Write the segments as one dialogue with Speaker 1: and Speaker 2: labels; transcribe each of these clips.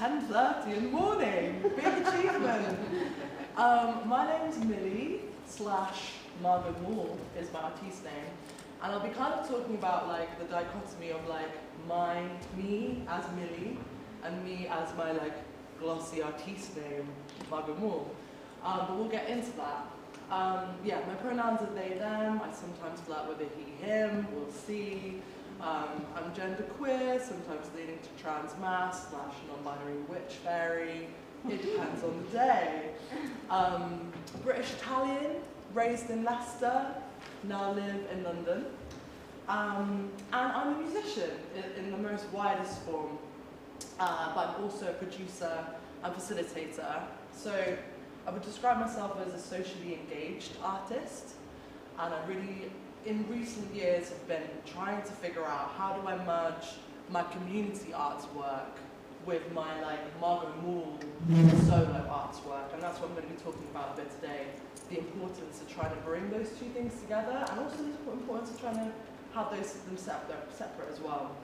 Speaker 1: 10:30 in the morning. Big achievement. My name's Millie / Margomool is my artiste name, and I'll be kind of talking about like the dichotomy of like me as Millie and me as my like glossy artiste name Margomool. But we'll get into that. Yeah, my pronouns are they, them. I sometimes flirt with a he, him. We'll see. I'm genderqueer, sometimes leaning to trans mass / non-binary witch fairy. It depends on the day. British Italian, raised in Leicester, now live in London. And I'm a musician in the most widest form, but I'm also a producer and facilitator. So I would describe myself as a socially engaged artist, and I really, in recent years, have been trying to figure out how do I merge my community arts work with my like Margomool solo arts work, and that's what I'm going to be talking about a bit today. The importance of trying to bring those two things together, and also the importance of trying to have them separate as well.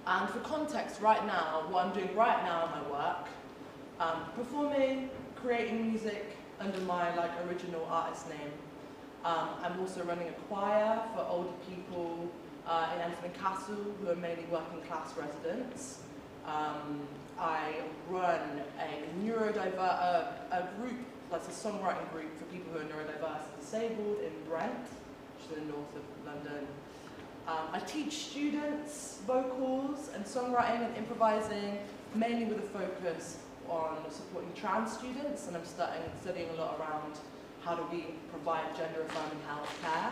Speaker 1: And for context, right now, what I'm doing right now in my work, performing, creating music under my like original artist name. I'm also running a choir for older people in Elephant and Castle who are mainly working class residents. I run a group, like a songwriting group for people who are neurodiverse and disabled in Brent, which is in the north of London. I teach students vocals and songwriting and improvising, mainly with a focus on supporting trans students, and I'm studying a lot around how do we provide gender-affirming health care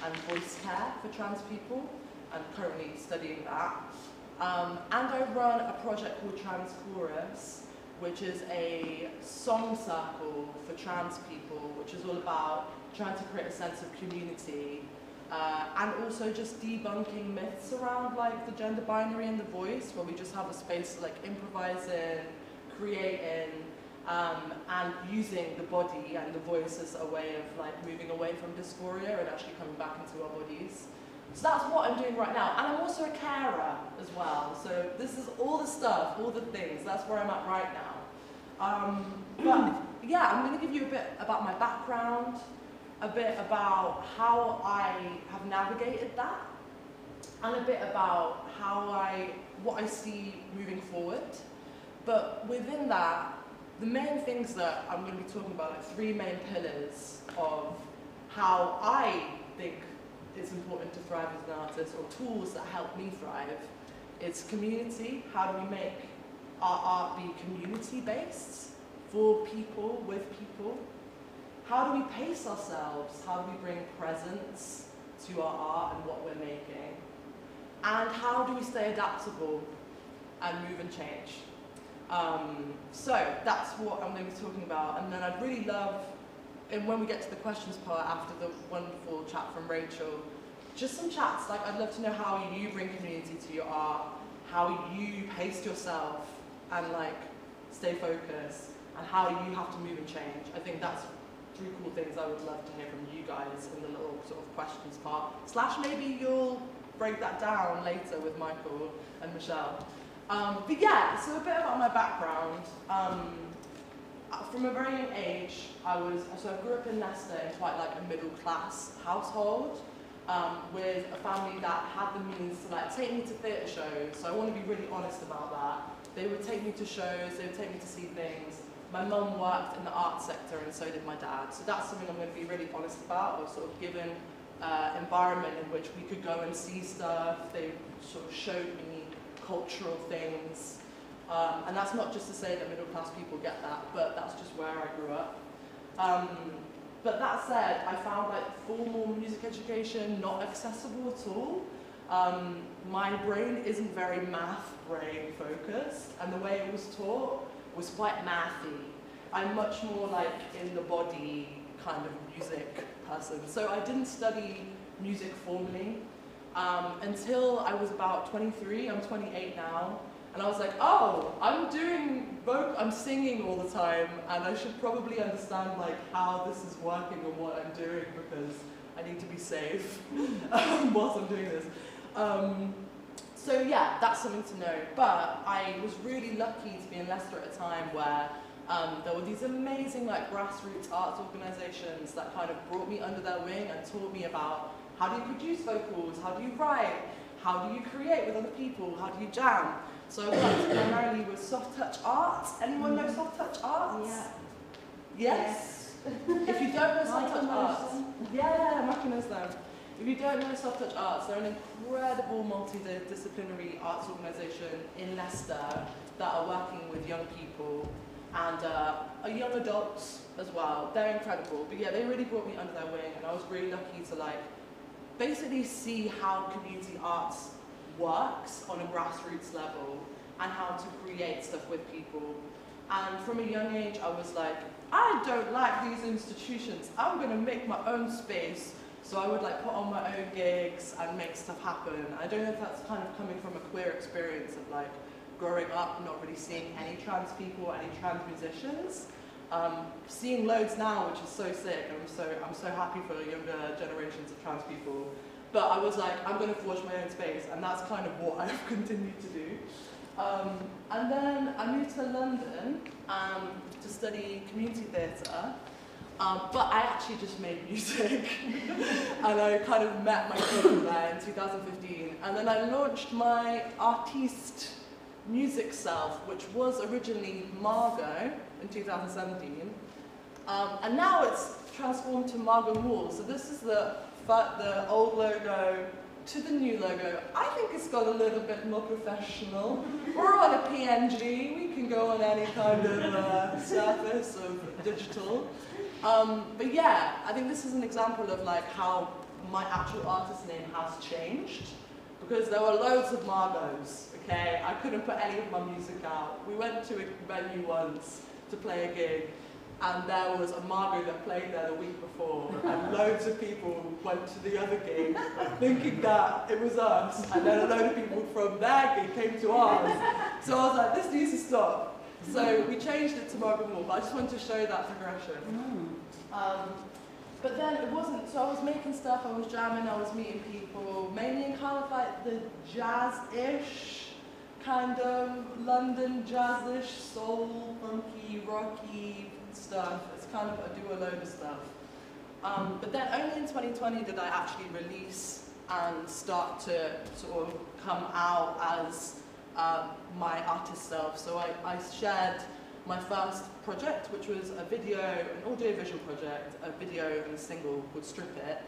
Speaker 1: and voice care for trans people, and currently studying that. And I run a project called Trans Chorus, which is a song circle for trans people, which is all about trying to create a sense of community, and also just debunking myths around like the gender binary and the voice, where we just have a space to like improvise in, creating, and using the body and the voice as a way of like moving away from dysphoria and actually coming back into our bodies. So that's what I'm doing right now. And I'm also a carer as well. So this is all the stuff, all the things. That's where I'm at right now. But yeah, I'm going to give you a bit about my background, a bit about how I have navigated that, and a bit about what I see moving forward. But within that, the main things that I'm going to be talking about, like 3 main pillars of how I think it's important to thrive as an artist, or tools that help me thrive. It's community. How do we make our art be community-based, for people, with people? How do we pace ourselves? How do we bring presence to our art and what we're making? And how do we stay adaptable and move and change? So that's what I'm going to be talking about, and then I'd really love, and when we get to the questions part after the wonderful chat from Rachel, just some chats. Like, I'd love to know how you bring community to your art, how you pace yourself and like stay focused, and how you have to move and change. I think that's 3 cool things I would love to hear from you guys in the little sort of questions part. / maybe you'll break that down later with Michael and Michelle. But yeah, so a bit about my background. From a very young age, I grew up in Leicester in quite like a middle class household, with a family that had the means to like take me to theatre shows. So I want to be really honest about that. They would take me to shows, they would take me to see things. My mum worked in the arts sector, and so did my dad. So that's something I'm going to be really honest about. Was sort of given environment in which we could go and see stuff. They sort of showed me cultural things. And that's not just to say that middle class people get that, but that's just where I grew up. But that said, I found like formal music education not accessible at all. My brain isn't very math brain focused, and the way it was taught was quite mathy. I'm much more like in the body kind of music person. So I didn't study music formally until I was about 23. I'm 28 now. And I was like, oh, I'm singing all the time, and I should probably understand like how this is working and what I'm doing, because I need to be safe whilst I'm doing this. So yeah, that's something to know. But I was really lucky to be in Leicester at a time where there were these amazing like grassroots arts organisations that kind of brought me under their wing and taught me about how do you produce vocals, how do you write, how do you create with other people, how do you jam. So I worked primarily with soft touch arts. Anyone know soft touch arts?
Speaker 2: Yeah.
Speaker 1: Yes? If you don't know soft touch arts, yeah, Maki knows them. If you don't know soft touch arts, they're an incredible multidisciplinary arts organisation in Leicester that are working with young people and young adults as well. They're incredible. But yeah, they really brought me under their wing, and I was really lucky to like basically see how community arts works on a grassroots level and how to create stuff with people. And from a young age, I was like, I don't like these institutions. I'm going to make my own space. So I would like put on my own gigs and make stuff happen. I don't know if that's kind of coming from a queer experience of like growing up, not really seeing any trans people, any trans musicians. Seeing loads now, which is so sick. I'm so happy for younger generations of trans people. But I was like, I'm going to forge my own space, and that's kind of what I've continued to do. And then I moved to London to study community theatre. But I actually just made music, and I kind of met my cousin there in 2015. And then I launched my artiste music self, which was originally Margo in 2017. And now it's transformed to Margomool. So this is the old logo to the new logo. I think it's got a little bit more professional. We're on a PNG. We can go on any kind of surface of digital. But yeah, I think this is an example of like how my actual artist name has changed, because there were loads of Margos, okay? I couldn't put any of my music out. We went to a venue once to play a gig, and there was a Margo that played there the week before, and loads of people went to the other gig thinking that it was us, and then a load of people from their gig came to ours. So I was like, this needs to stop. So we changed it to Margomool, but I just wanted to show that progression. But then it wasn't, so I was making stuff, I was jamming, I was meeting people, mainly in kind of like the jazz-ish, kind of London jazz-ish, soul, funky, rocky stuff. It's kind of, I do a load of stuff. But then only in 2020 did I actually release and start to sort of come out as my artist self. So I shared my first project, which was a video, an audio-visual project, a video and a single called Strip It.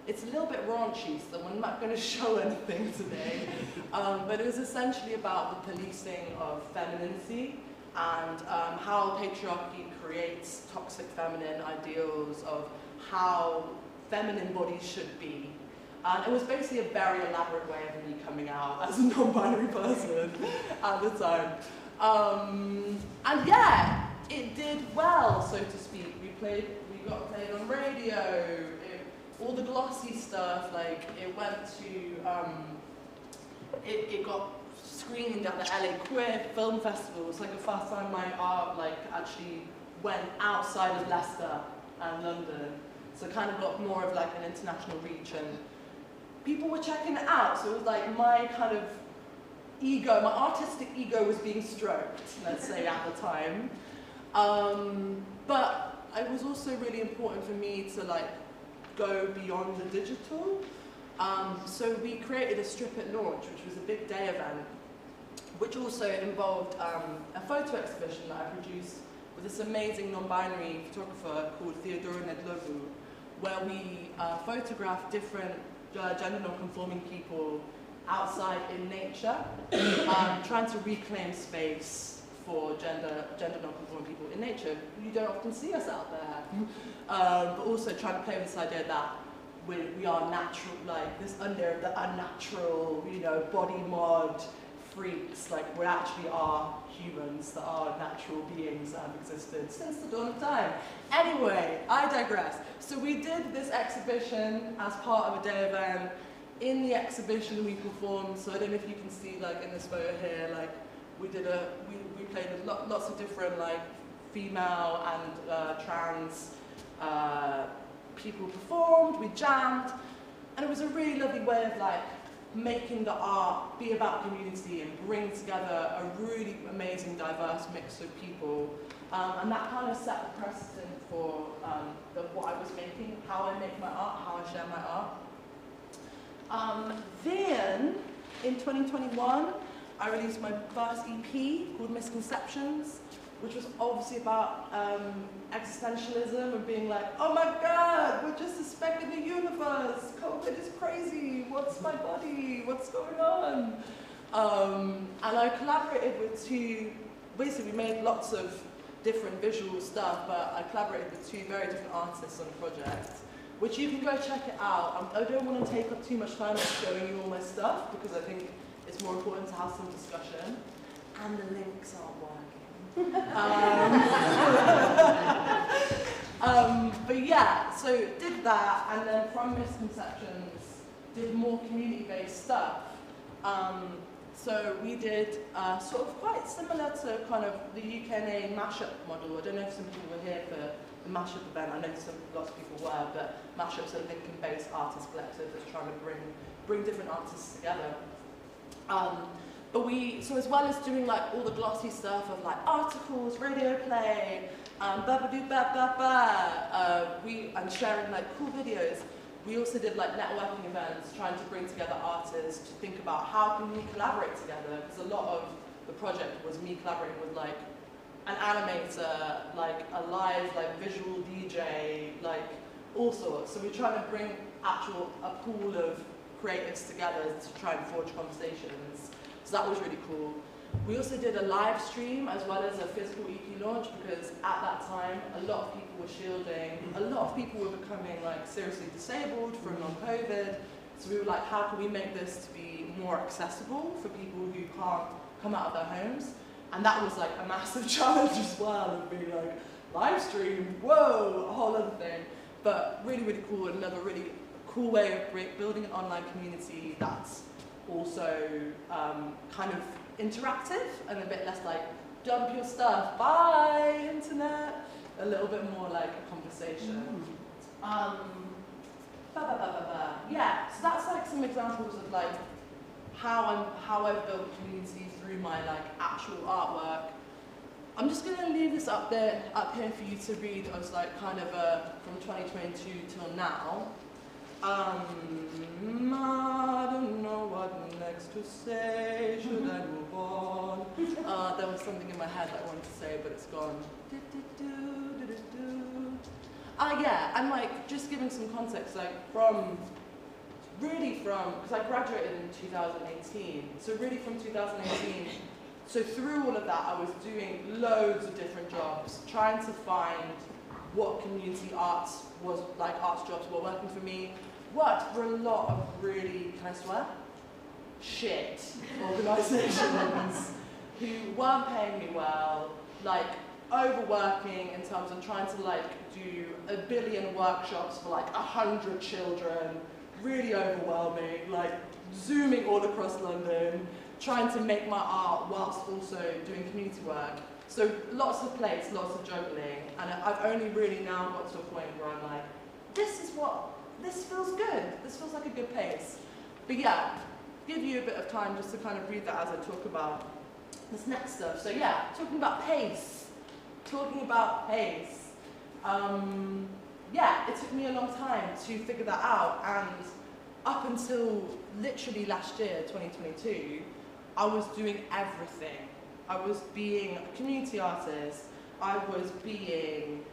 Speaker 1: It's a little bit raunchy, so I'm not going to show anything today, but it was essentially about the policing of femininity and how patriarchy creates toxic feminine ideals of how feminine bodies should be. And it was basically a very elaborate way of me coming out as a non-binary person at the time. And yeah, it did well, so to speak. We got played on radio, all the glossy stuff, like it went to, it got screened at the LA Queer Film Festival. It's like the first time my art like actually went outside of Leicester and London. So it kind of got more of like an international reach, and people were checking it out. So it was like my kind of ego, my artistic ego was being stroked, let's say, at the time. But it was also really important for me to like go beyond the digital. So we created a Strip It launch, which was a big day event, which also involved a photo exhibition that I produced with this amazing non-binary photographer called Theodora Nedlovu, where we photographed different gender non-conforming people outside in nature, trying to reclaim space for gender non-conforming people in nature. You don't often see us out there. But also trying to play with this idea that we are natural, like this under the unnatural, you know, body mod freaks, like we actually are humans that are natural beings that have existed since the dawn of time. Anyway, I digress. So we did this exhibition as part of a day event. In the exhibition we performed, so I don't know if you can see like in this photo here, like we played with lots of different like female and trans people performed, we jammed, and it was a really lovely way of like making the art be about community and bring together a really amazing, diverse mix of people. And that kind of set the precedent for what I was making, how I make my art, how I share my art. Then, in 2021, I released my first EP called Misconceptions, which was obviously about existentialism and being like, oh my God, we're just a speck in the universe. COVID is crazy. What's my body? What's going on? And I collaborated with basically we made lots of different visual stuff, but I collaborated with two very different artists on the project, which you can go check it out. I don't want to take up too much time on showing you all my stuff because I think it's more important to have some discussion. And the links aren't working. But yeah, so did that, and then from Misconceptions, did more community-based stuff. So we did sort of quite similar to kind of the UKNA mashup model. I don't know if some people were here for the mashup event. I know lots of people were, but mashup's a Lincoln-based artist collective that's trying to bring different artists together. But so as well as doing like all the glossy stuff of like articles, radio play, and sharing like cool videos, we also did like networking events, trying to bring together artists to think about how can we collaborate together, because a lot of the project was me collaborating with like an animator, like a live like visual DJ, like all sorts. So we're trying to bring a pool of creatives together to try and forge conversations. So that was really cool. We also did a live stream as well as a physical EP launch, because at that time a lot of people were shielding, a lot of people were becoming like seriously disabled from non-COVID. So we were like, how can we make this to be more accessible for people who can't come out of their homes? And that was like a massive challenge as well, of being like, live stream, whoa, a whole other thing. But really, really cool, another really cool way of building an online community that's also kind of interactive and a bit less like, dump your stuff, bye, internet. A little bit more like a conversation. Yeah, so that's like some examples of like how I've built community through my like actual artwork. I'm just gonna leave this up here for you to read as like kind of from 2022 till now. I don't know what next to say, should I move on? There was something in my head that I wanted to say, but it's gone. Yeah, and like, just giving some context, like because I graduated in 2018, so really from 2018, so through all of that, I was doing loads of different jobs, trying to find what community arts was, like arts jobs were working for me. Worked for a lot of really, can I swear? Shit organisations who weren't paying me well, like overworking in terms of trying to like do 1 billion workshops for like 100 children, really overwhelming, like zooming all across London, trying to make my art whilst also doing community work. So lots of plates, lots of juggling, and I've only really now got to a point where I'm like, this feels good. This feels like a good pace. But yeah, give you a bit of time just to kind of read that as I talk about this next stuff. So yeah, talking about pace. Yeah, it took me a long time to figure that out, and up until literally last year, 2022, I was doing everything. I was being a community artist, I was being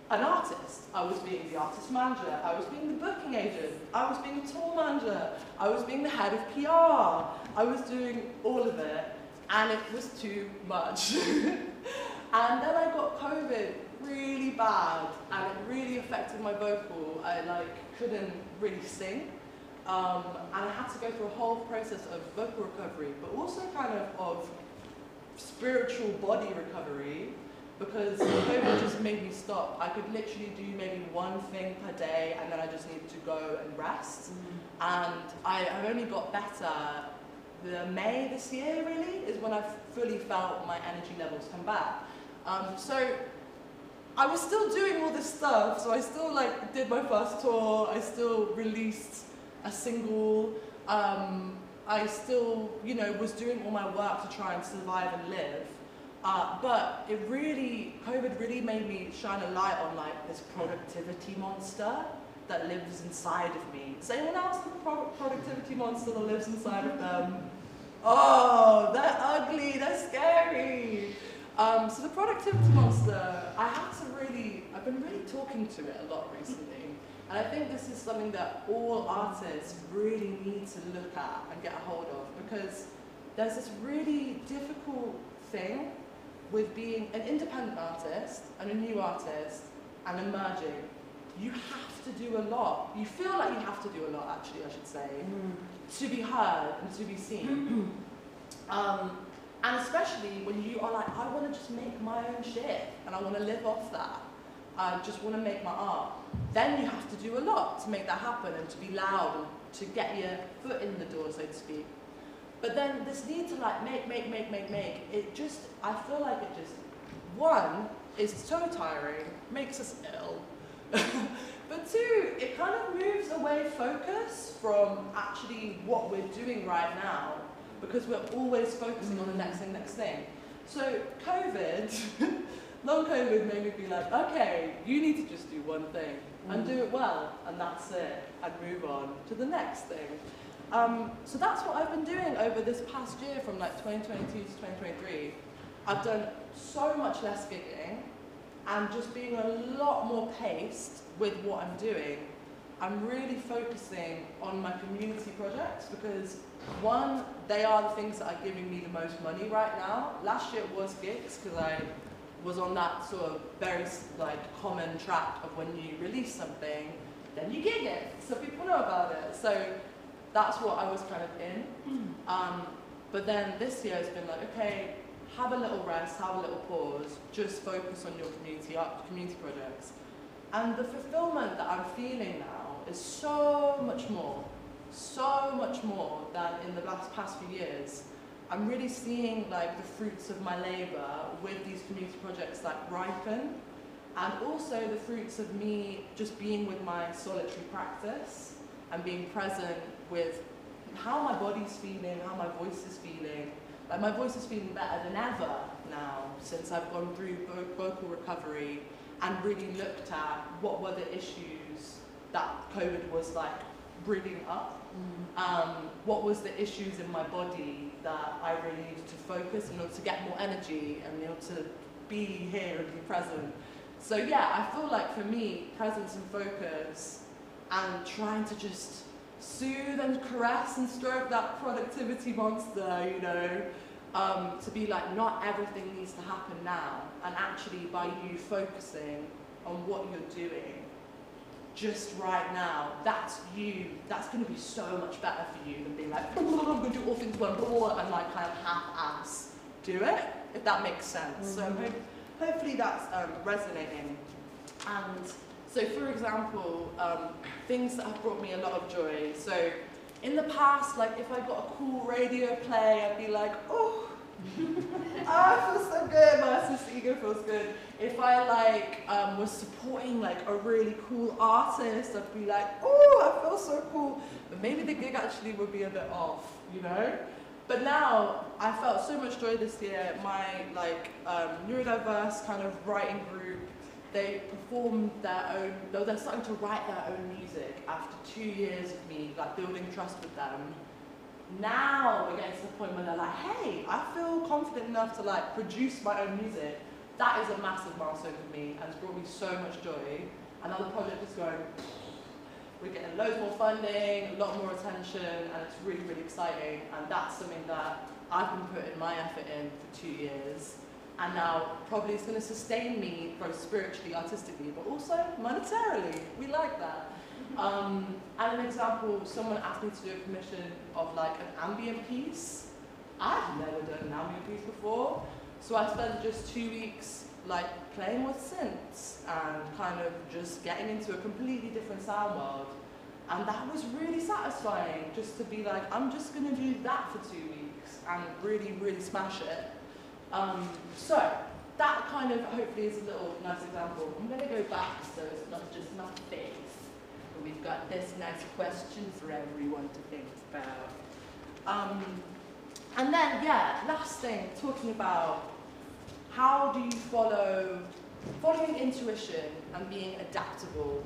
Speaker 1: an artist, I was being the artist manager, I was being the booking agent, I was being the tour manager, I was being the head of PR, I was doing all of it, and it was too much. And then I got COVID really bad, and it really affected my vocal. I couldn't really sing, and I had to go through a whole process of vocal recovery, but also kind of spiritual body recovery, because COVID just made me stop. I could literally do maybe one thing per day, and then I just needed to go and rest. And I've only got better. The May this year, really, is when I fully felt my energy levels come back. So I was still doing all this stuff. So I still did my first tour. I still released a single. I still, you know, was doing all my work to try and survive and live. But COVID really made me shine a light on like this productivity monster that lives inside of me. Does anyone else have a productivity monster that lives inside of them? Oh, they're ugly, they're scary. So the productivity monster, I've been really talking to it a lot recently. And I think this is something that all artists really need to look at and get a hold of, because there's this really difficult thing with being an independent artist and a new artist and emerging. You have to do a lot. You feel like you have to do a lot, actually, I should say, to be heard and to be seen. And especially when you are like, I want to just make my own shit and I want to live off that. I just want to make my art. Then you have to do a lot to make that happen and to be loud and to get your foot in the door, so to speak. But then this need to like make, it just, I feel like it just, one, is so tiring, makes us ill. But two, it kind of moves away focus from actually what we're doing right now, because we're always focusing on the next thing. So COVID, long COVID made me be like, okay, you need to just do one thing and do it well, and that's it, and move on to the next thing. So that's what I've been doing over this past year from like 2022 to 2023. I've done so much less gigging and just being a lot more paced with what I'm doing. I'm really focusing on my community projects because, one, they are the things that are giving me the most money right now. Last year it was gigs because I was on that sort of very like common track of when you release something, then you gig it, so people know about it. So that's what I was kind of in. But then this year it's been like, okay, have a little rest, have a little pause, just focus on your community art, community projects. And the fulfillment that I'm feeling now is so much more than in the past few years. I'm really seeing like the fruits of my labor with these community projects like ripen, and also the fruits of me just being with my solitary practice and being present with how my body's feeling, how my voice is feeling. Like my voice is feeling better than ever now since I've gone through vocal recovery and really looked at what were the issues that COVID was like bringing up. What was the issues in my body that I really needed to focus in order to get more energy and in order to be here and be present. So yeah, I feel like for me, presence and focus and trying to just soothe and caress and stroke that productivity monster, you know, to be like, not everything needs to happen now, and actually by you focusing on what you're doing just right now, that's going to be so much better for you than being like, I'm going to do all things well, and like kind of half-ass do it, if that makes sense. So hopefully that's resonating. And so for example, things that have brought me a lot of joy. So in the past, like if I got a cool radio play, I'd be like, oh, I feel so good, my artistic ego feels good. If I like was supporting like a really cool artist, I'd be like, oh, I feel so cool. But maybe the gig actually would be a bit off, you know? But now, I felt so much joy this year. My like neurodiverse kind of writing group, they performed their own, they're starting to write their own music after 2 years of me like building trust with them. Now we're getting to the point where they're like, hey, I feel confident enough to like produce my own music. That is a massive milestone for me and it's brought me so much joy. Another project is going, we're getting loads more funding, a lot more attention, and it's really, really exciting. And that's something that I've been putting my effort in for 2 years. And now probably it's going to sustain me both spiritually, artistically, but also monetarily. We like that. And an example, someone asked me to do a commission of like an ambient piece. I've never done an ambient piece before. So I spent just 2 weeks like playing with synths and kind of just getting into a completely different sound world. And that was really satisfying, just to be like, I'm just gonna do that for 2 weeks and really, really smash it. So that kind of hopefully is a little nice example. I'm gonna go back so it's not just my face. But we've got this nice question for everyone to think about. And then, yeah, last thing, talking about how do you following intuition and being adaptable.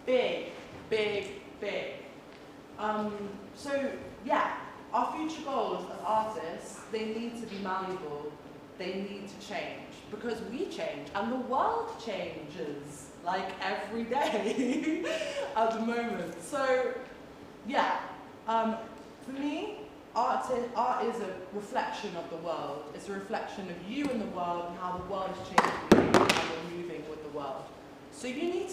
Speaker 1: Big, big, big. So, yeah, our future goals as artists, they need to be malleable. They need to change because we change and the world changes like every day at the moment. So, yeah, for me, art is a reflection of the world. It's a reflection of you and the world and how the world is changing and how you're moving with the world. So you need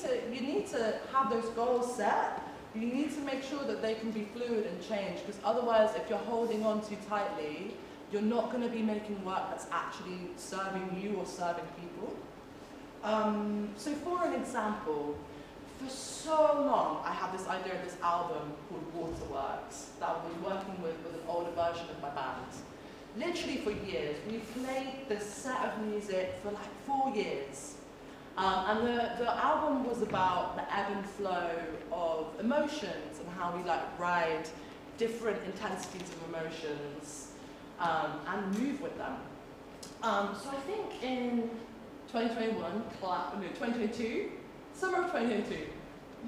Speaker 1: to have those goals set. You need to make sure that they can be fluid and change, because otherwise, if you're holding on too tightly, you're not going to be making work that's actually serving you or serving people. So for an example, for so long, I had this idea of this album called Waterworks that I was working with an older version of my band. Literally for years. We played this set of music for like 4 years. And the album was about the ebb and flow of emotions and how we like ride different intensities of emotions and move with them. So I think in 2022, summer of 2022,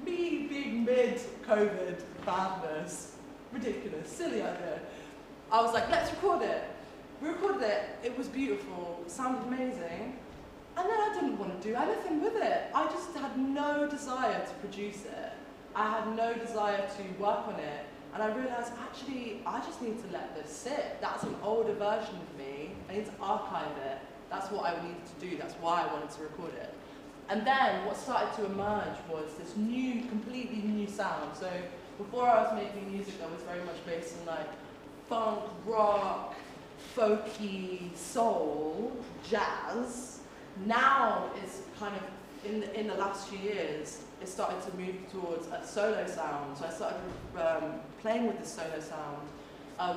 Speaker 1: me being mid-COVID badness, ridiculous, silly idea, I was like, let's record it. We recorded it, it was beautiful, it sounded amazing, and then I didn't want to do anything with it. I just had no desire to produce it. I had no desire to work on it, and I realised, actually, I just need to let this sit. That's an older version of me, I need to archive it. That's what I needed to do, that's why I wanted to record it. And then what started to emerge was this new, completely new sound. So before I was making music that was very much based on like funk, rock, folky, soul, jazz, now it's kind of, in the last few years, it started to move towards a solo sound. So I started playing with this solo sound,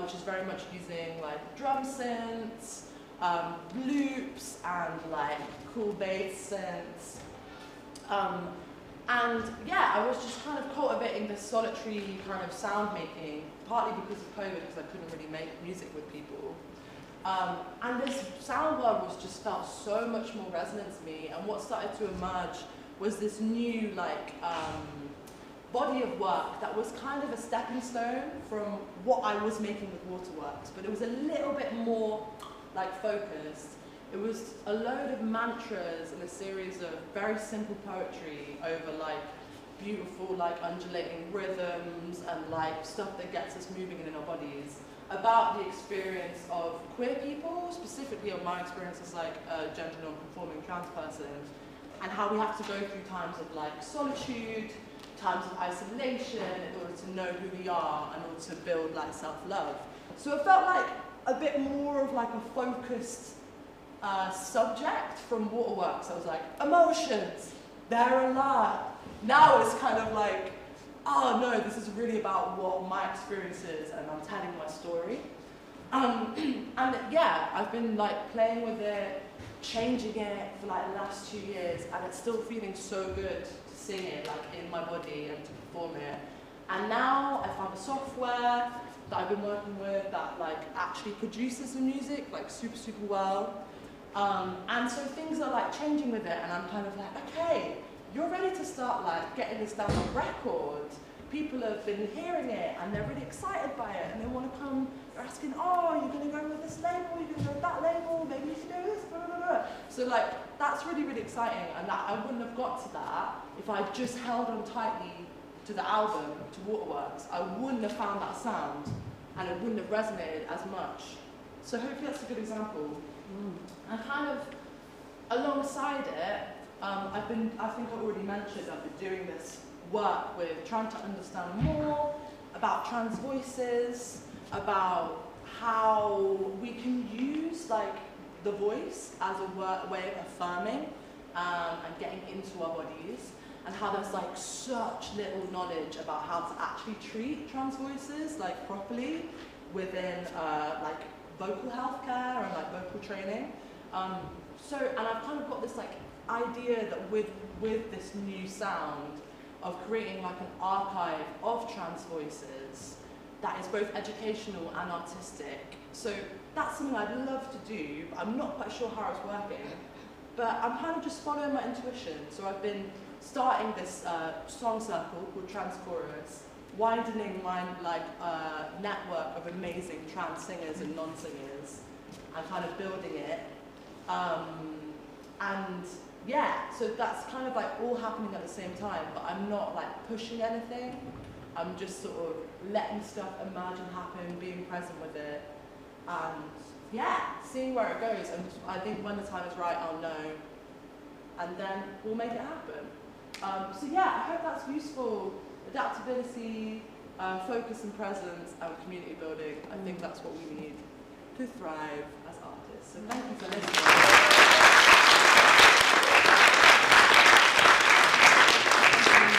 Speaker 1: which is very much using like drum synths, loops, and like cool bass synths. And yeah, I was just kind of cultivating this solitary kind of sound making, partly because of COVID, because I couldn't really make music with people. And this sound world was just felt so much more resonant to me, and what started to emerge was this new like body of work that was kind of a stepping stone from what I was making with Waterworks, but it was a little bit more like focused. It was a load of mantras and a series of very simple poetry over like beautiful like undulating rhythms and like stuff that gets us moving in our bodies, about the experience of queer people, specifically of my experience as like a gender non-conforming trans person, and how we have to go through times of like solitude, times of isolation in order to know who we are, in order to build like self-love. So it felt like a bit more of like a focused subject from Waterworks. I was like, emotions, they're a lot. Now it's kind of like, oh no, this is really about what my experience is, and I'm telling my story. And yeah, I've been like playing with it, changing it for like the last 2 years, and it's still feeling so good to sing it like in my body and to perform it. And now I found a software that I've been working with that like actually produces the music like super, super well. And so things are like changing with it, and I'm kind of like, okay, you're ready to start like getting this down on record. People have been hearing it and they're really excited by it, and they want to come, they're asking, oh, you're going to go with this label, you're going to go with that label, maybe you should do this, blah, blah, blah. So like, that's really, really exciting, and that I wouldn't have got to that if I just held on tightly to the album, to Waterworks. I wouldn't have found that sound, and it wouldn't have resonated as much. So hopefully that's a good example. And kind of alongside it, I think I already mentioned I've been doing this work with trying to understand more about trans voices, about how we can use like the voice as a way of affirming and getting into our bodies, and how there's like such little knowledge about how to actually treat trans voices like properly within like vocal healthcare and like vocal training. And I've kind of got this like idea that with this new sound of creating like an archive of trans voices, that is both educational and artistic. So that's something I'd love to do, but I'm not quite sure how it's working. But I'm kind of just following my intuition. So I've been starting this song circle called Trans Chorus, widening my network of amazing trans singers and non-singers, and kind of building it. And yeah, so that's kind of like all happening at the same time, but I'm not like pushing anything. I'm just sort of letting stuff emerge and happen, being present with it, and yeah, seeing where it goes. And I think when the time is right, I'll know, and then we'll make it happen. So yeah, I hope that's useful. Adaptability, focus and presence, and community building. I think that's what we need to thrive as artists. So thank you for listening.